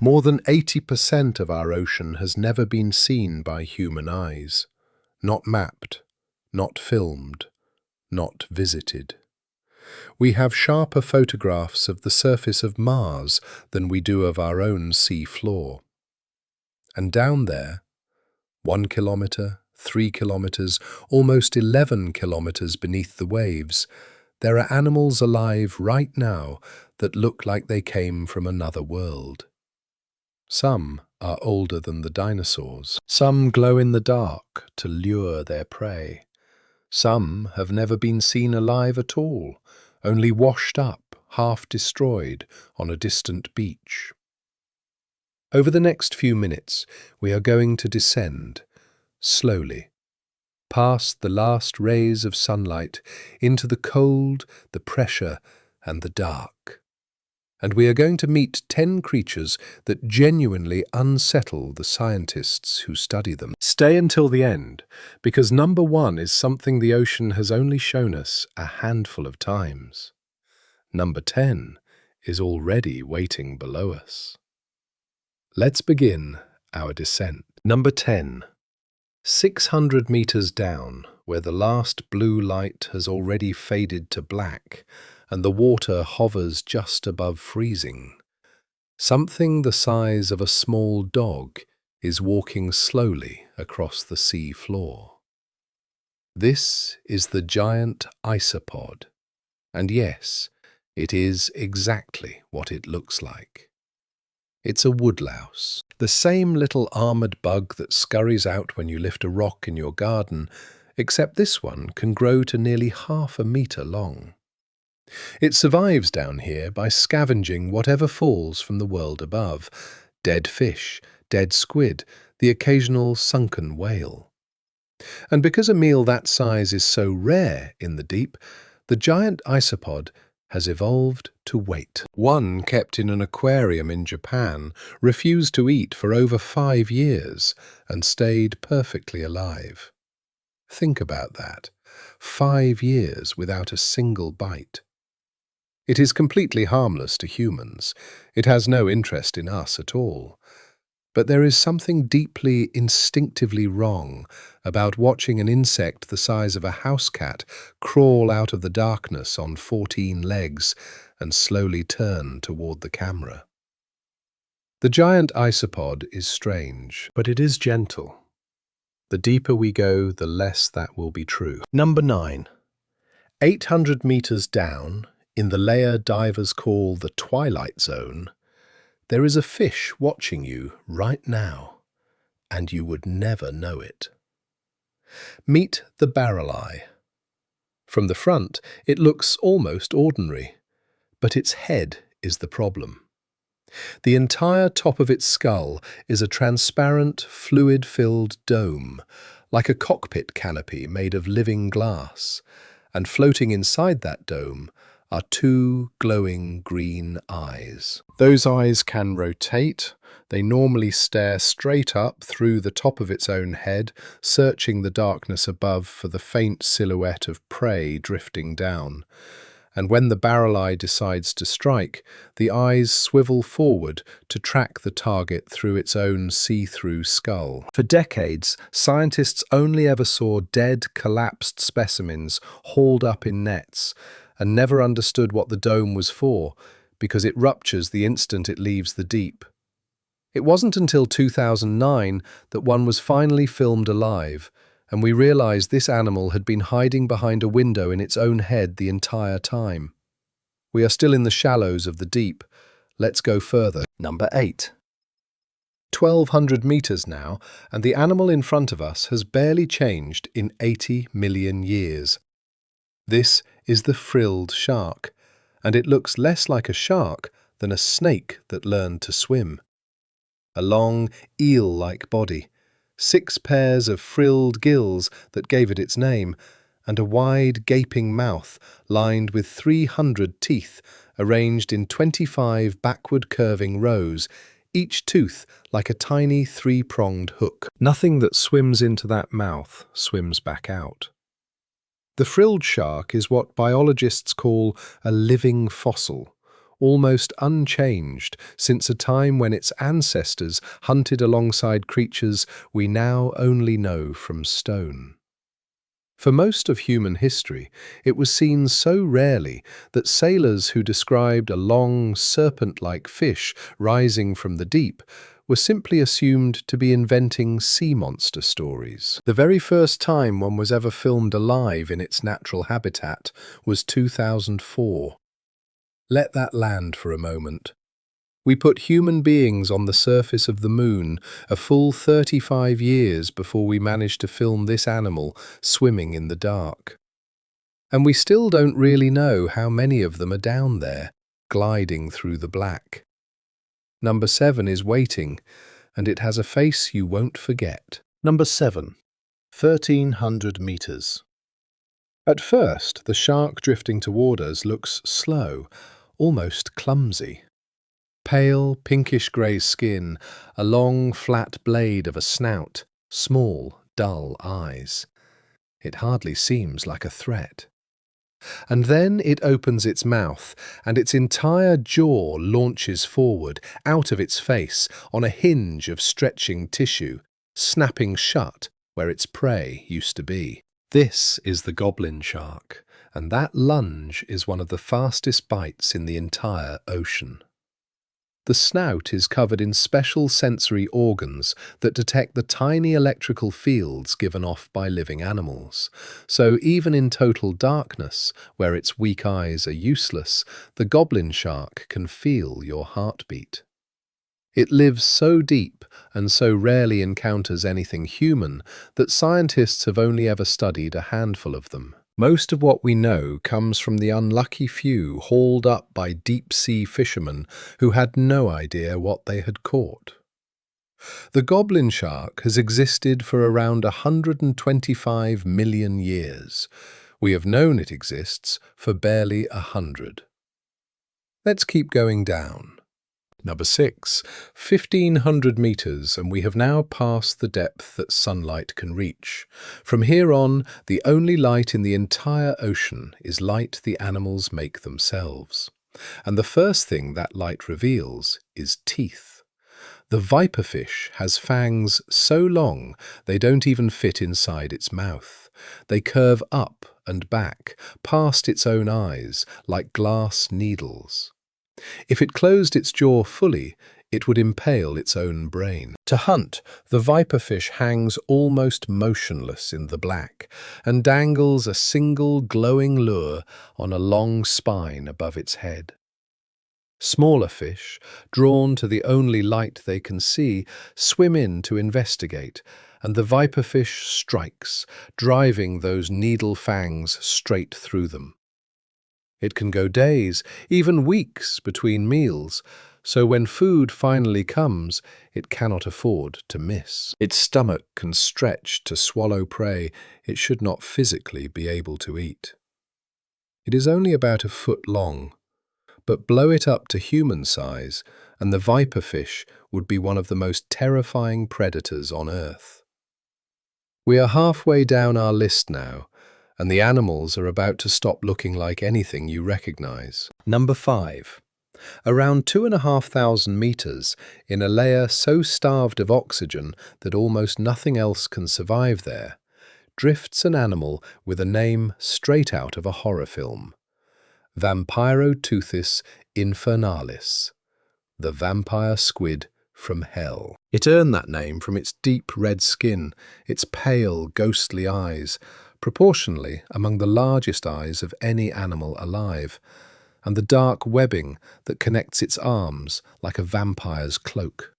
More than 80% of our ocean has never been seen by human eyes. Not mapped, not filmed, not visited. We have sharper photographs of the surface of Mars than we do of our own sea floor. And down there, 1 kilometre, 3 kilometres, almost 11 kilometres beneath the waves, there are animals alive right now that look like they came from another world. Some are older than the dinosaurs. Some glow in the dark to lure their prey. Some have never been seen alive at all, only washed up, half destroyed, on a distant beach. Over the next few minutes, we are going to descend, slowly, past the last rays of sunlight, into the cold, the pressure, and the dark. And we are going to meet 10 creatures that genuinely unsettle the scientists who study them. Stay until the end, because number 1 is something the ocean has only shown us a handful of times. Number 10 is already waiting below us. Let's begin our descent. Number 10. 600 meters down, where the last blue light has already faded to black, and the water hovers just above freezing, something the size of a small dog is walking slowly across the sea floor. This is the Giant Isopod, and yes, it is exactly what it looks like. It's a woodlouse, the same little armoured bug that scurries out when you lift a rock in your garden, except this one can grow to nearly half a metre long. It survives down here by scavenging whatever falls from the world above: dead fish, dead squid, the occasional sunken whale. And because a meal that size is so rare in the deep, the Giant Isopod has evolved to wait. One kept in an aquarium in Japan refused to eat for over 5 years and stayed perfectly alive. Think about that. 5 years without a single bite. It is completely harmless to humans. It has no interest in us at all. But there is something deeply instinctively wrong about watching an insect the size of a house cat crawl out of the darkness on 14 legs and slowly turn toward the camera. The Giant Isopod is strange, but it is gentle. The deeper we go, the less that will be true. Number 9. 800 meters down, in the layer divers call the Twilight Zone, there is a fish watching you right now, and you would never know it. Meet the Barreleye. From the front, it looks almost ordinary, but its head is the problem. The entire top of its skull is a transparent, fluid-filled dome, like a cockpit canopy made of living glass, and floating inside that dome are 2 glowing green eyes. Those eyes can rotate. They normally stare straight up through the top of its own head, searching the darkness above for the faint silhouette of prey drifting down. And when the Barreleye decides to strike, the eyes swivel forward to track the target through its own see-through skull. For decades, scientists only ever saw dead, collapsed specimens hauled up in nets, and never understood what the dome was for, because it ruptures the instant it leaves the deep. It wasn't until 2009 that one was finally filmed alive, and we realized this animal had been hiding behind a window in its own head the entire time. We are still in the shallows of the deep. Let's go further. Number 8. 1,200 meters now, and the animal in front of us has barely changed in 80 million years. This is the Frilled Shark, and it looks less like a shark than a snake that learned to swim. A long, eel-like body, 6 pairs of frilled gills that gave it its name, and a wide, gaping mouth lined with 300 teeth arranged in 25 backward-curving rows, each tooth like a tiny 3-pronged hook. Nothing that swims into that mouth swims back out. The frilled shark is what biologists call a living fossil, almost unchanged since a time when its ancestors hunted alongside creatures we now only know from stone. For most of human history, it was seen so rarely that sailors who described a long, serpent-like fish rising from the deep were simply assumed to be inventing sea monster stories. The very first time one was ever filmed alive in its natural habitat was 2004. Let that land for a moment. We put human beings on the surface of the moon a full 35 years before we managed to film this animal swimming in the dark. And we still don't really know how many of them are down there, gliding through the black. Number 7 is waiting, and it has a face you won't forget. Number 7. 1,300 meters. At first, the shark drifting toward us looks slow, almost clumsy. Pale, pinkish-grey skin, a long, flat blade of a snout, small, dull eyes. It hardly seems like a threat. And then it opens its mouth, and its entire jaw launches forward, out of its face, on a hinge of stretching tissue, snapping shut where its prey used to be. This is the Goblin Shark, and that lunge is one of the fastest bites in the entire ocean. The snout is covered in special sensory organs that detect the tiny electrical fields given off by living animals. So even in total darkness, where its weak eyes are useless, the goblin shark can feel your heartbeat. It lives so deep and so rarely encounters anything human that scientists have only ever studied a handful of them. Most of what we know comes from the unlucky few hauled up by deep-sea fishermen who had no idea what they had caught. The goblin shark has existed for around 125 million years. We have known it exists for barely 100. Let's keep going down. Number 6, 1,500 meters, and we have now passed the depth that sunlight can reach. From here on, the only light in the entire ocean is light the animals make themselves. And the first thing that light reveals is teeth. The viperfish has fangs so long they don't even fit inside its mouth. They curve up and back, past its own eyes, like glass needles. If it closed its jaw fully, it would impale its own brain. To hunt, the viperfish hangs almost motionless in the black and dangles a single glowing lure on a long spine above its head. Smaller fish, drawn to the only light they can see, swim in to investigate, and the viperfish strikes, driving those needle fangs straight through them. It can go days, even weeks, between meals, so when food finally comes, it cannot afford to miss. Its stomach can stretch to swallow prey it should not physically be able to eat. It is only about a foot long, but blow it up to human size, and the viperfish would be one of the most terrifying predators on Earth. We are halfway down our list now, and the animals are about to stop looking like anything you recognize. Number 5. Around 2,500 meters, in a layer so starved of oxygen that almost nothing else can survive there, drifts an animal with a name straight out of a horror film. Vampirotuthis infernalis, the vampire squid from hell. It earned that name from its deep red skin, its pale, ghostly eyes, proportionally among the largest eyes of any animal alive, and the dark webbing that connects its arms like a vampire's cloak.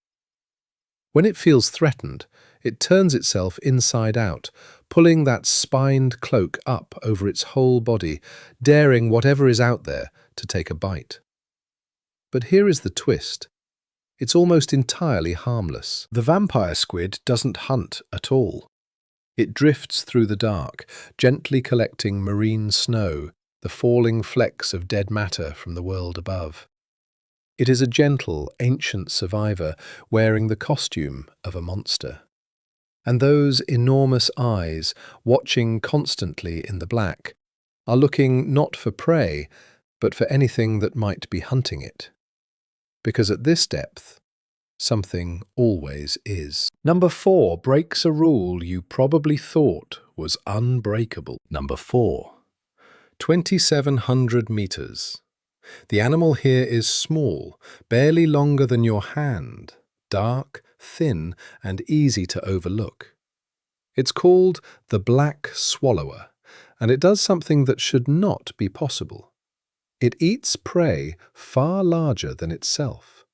When it feels threatened, it turns itself inside out, pulling that spined cloak up over its whole body, daring whatever is out there to take a bite. But here is the twist. It's almost entirely harmless. The vampire squid doesn't hunt at all. It drifts through the dark, gently collecting marine snow, the falling flecks of dead matter from the world above. It is a gentle, ancient survivor wearing the costume of a monster. And those enormous eyes, watching constantly in the black, are looking not for prey, but for anything that might be hunting it. Because at this depth, something always is. Number 4 breaks a rule you probably thought was unbreakable. Number 4. 2,700 meters. The animal here is small, barely longer than your hand, dark, thin, and easy to overlook. It's called the black swallower, and it does something that should not be possible. It eats prey far larger than itself.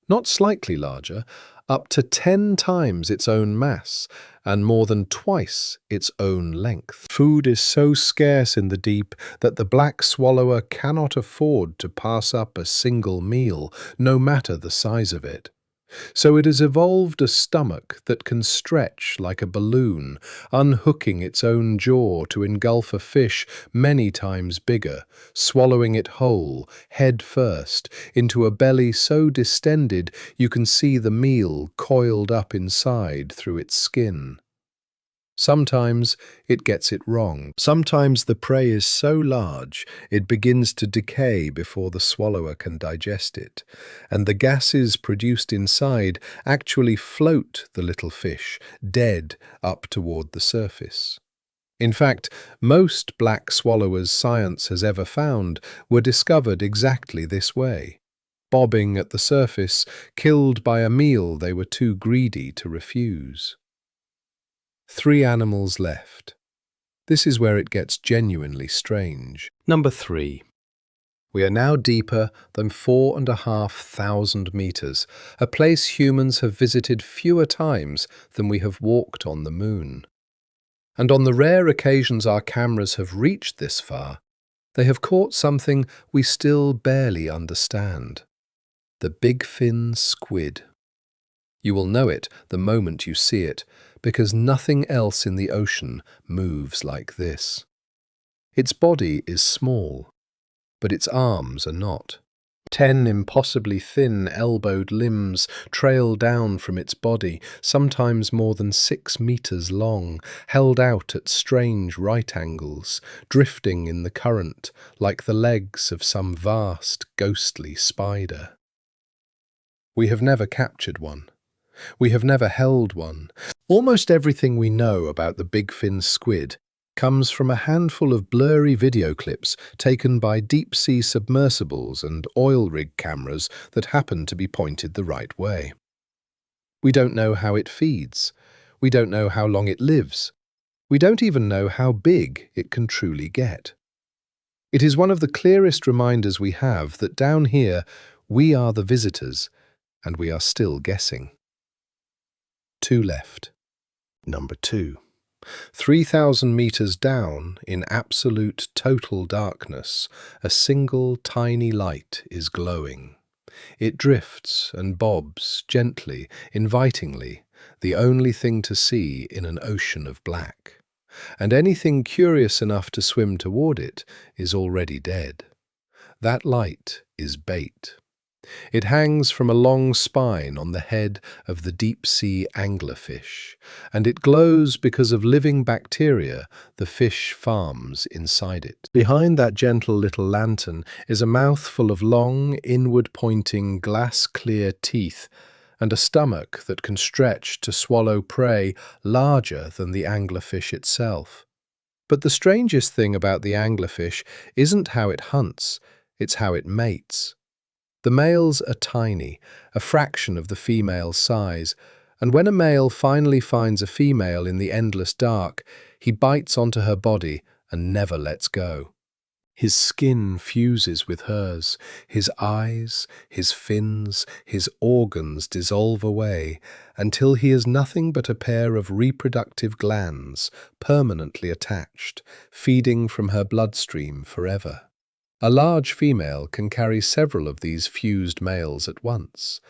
Not slightly larger, up to 10 times its own mass, and more than twice its own length. Food is so scarce in the deep that the black swallower cannot afford to pass up a single meal, no matter the size of it. So it has evolved a stomach that can stretch like a balloon, unhooking its own jaw to engulf a fish many times bigger, swallowing it whole, head first, into a belly so distended you can see the meal coiled up inside through its skin. Sometimes it gets it wrong. Sometimes the prey is so large it begins to decay before the swallower can digest it, and the gases produced inside actually float the little fish, dead, up toward the surface. In fact, most black swallowers science has ever found were discovered exactly this way, bobbing at the surface, killed by a meal they were too greedy to refuse. 3 animals left. This is where it gets genuinely strange. Number 3. We are now deeper than 4,500 meters, a place humans have visited fewer times than we have walked on the moon. And on the rare occasions our cameras have reached this far, they have caught something we still barely understand. The Bigfin Squid. You will know it the moment you see it, because nothing else in the ocean moves like this. Its body is small, but its arms are not. 10 impossibly thin, elbowed limbs trail down from its body, sometimes more than 6 meters long, held out at strange right angles, drifting in the current like the legs of some vast, ghostly spider. We have never captured one. We have never held one. Almost everything we know about the Bigfin Squid comes from a handful of blurry video clips taken by deep-sea submersibles and oil rig cameras that happen to be pointed the right way. We don't know how it feeds. We don't know how long it lives. We don't even know how big it can truly get. It is one of the clearest reminders we have that down here we are the visitors, and we are still guessing. 2 left. Number 2. 3,000 meters down, in absolute total darkness, a single tiny light is glowing. It drifts and bobs gently, invitingly, the only thing to see in an ocean of black. And anything curious enough to swim toward it is already dead. That light is bait. It hangs from a long spine on the head of the deep-sea anglerfish, and it glows because of living bacteria the fish farms inside it. Behind that gentle little lantern is a mouthful of long, inward-pointing, glass-clear teeth, and a stomach that can stretch to swallow prey larger than the anglerfish itself. But the strangest thing about the anglerfish isn't how it hunts, it's how it mates. The males are tiny, a fraction of the female's size, and when a male finally finds a female in the endless dark, he bites onto her body and never lets go. His skin fuses with hers, his eyes, his fins, his organs dissolve away, until he is nothing but a pair of reproductive glands, permanently attached, feeding from her bloodstream forever. A large female can carry several of these fused males at once.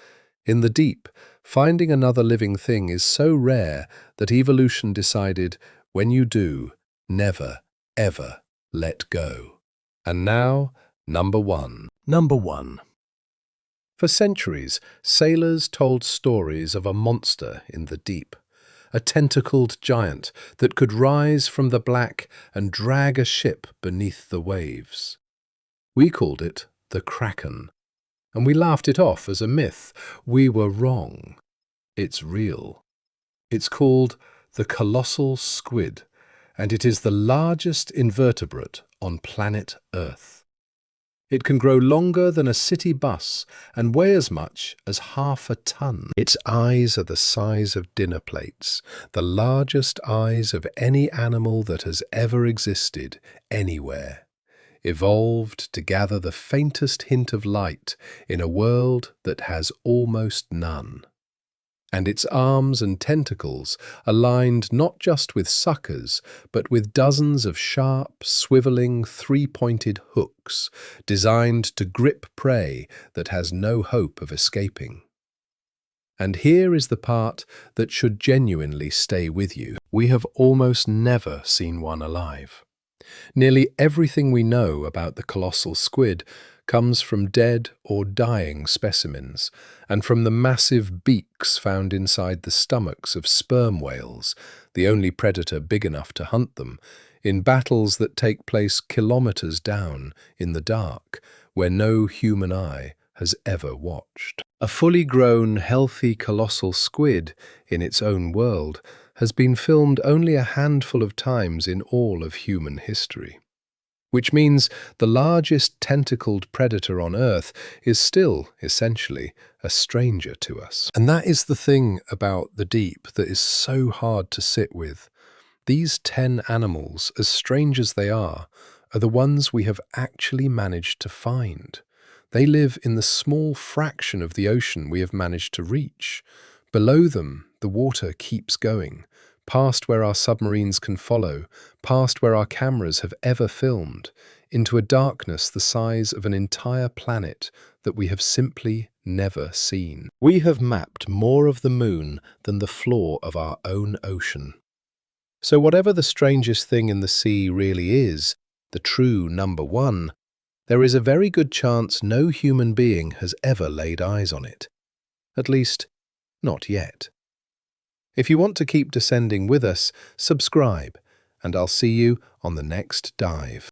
In the deep, finding another living thing is so rare that evolution decided, when you do, never, ever let go. And now, number 1. Number 1. For centuries, sailors told stories of a monster in the deep, a tentacled giant that could rise from the black and drag a ship beneath the waves. We called it the Kraken, and we laughed it off as a myth. We were wrong. It's real. It's called the Colossal Squid, and it is the largest invertebrate on planet Earth. It can grow longer than a city bus and weigh as much as 1/2 ton. Its eyes are the size of dinner plates, the largest eyes of any animal that has ever existed anywhere, evolved to gather the faintest hint of light in a world that has almost none. And its arms and tentacles are lined not just with suckers, but with dozens of sharp, swiveling, three-pointed hooks designed to grip prey that has no hope of escaping. And here is the part that should genuinely stay with you. We have almost never seen one alive. Nearly everything we know about the colossal squid comes from dead or dying specimens, and from the massive beaks found inside the stomachs of sperm whales, the only predator big enough to hunt them, in battles that take place kilometers down in the dark, where no human eye has ever watched. A fully grown, healthy colossal squid, in its own world, has been filmed only a handful of times in all of human history. Which means the largest tentacled predator on Earth is still, essentially, a stranger to us. And that is the thing about the deep that is so hard to sit with. These 10 animals, as strange as they are the ones we have actually managed to find. They live in the small fraction of the ocean we have managed to reach. Below them, the water keeps going, past where our submarines can follow, past where our cameras have ever filmed, into a darkness the size of an entire planet that we have simply never seen. We have mapped more of the moon than the floor of our own ocean. So whatever the strangest thing in the sea really is, the true number one, there is a very good chance no human being has ever laid eyes on it. At least, not yet. If you want to keep descending with us, subscribe, and I'll see you on the next dive.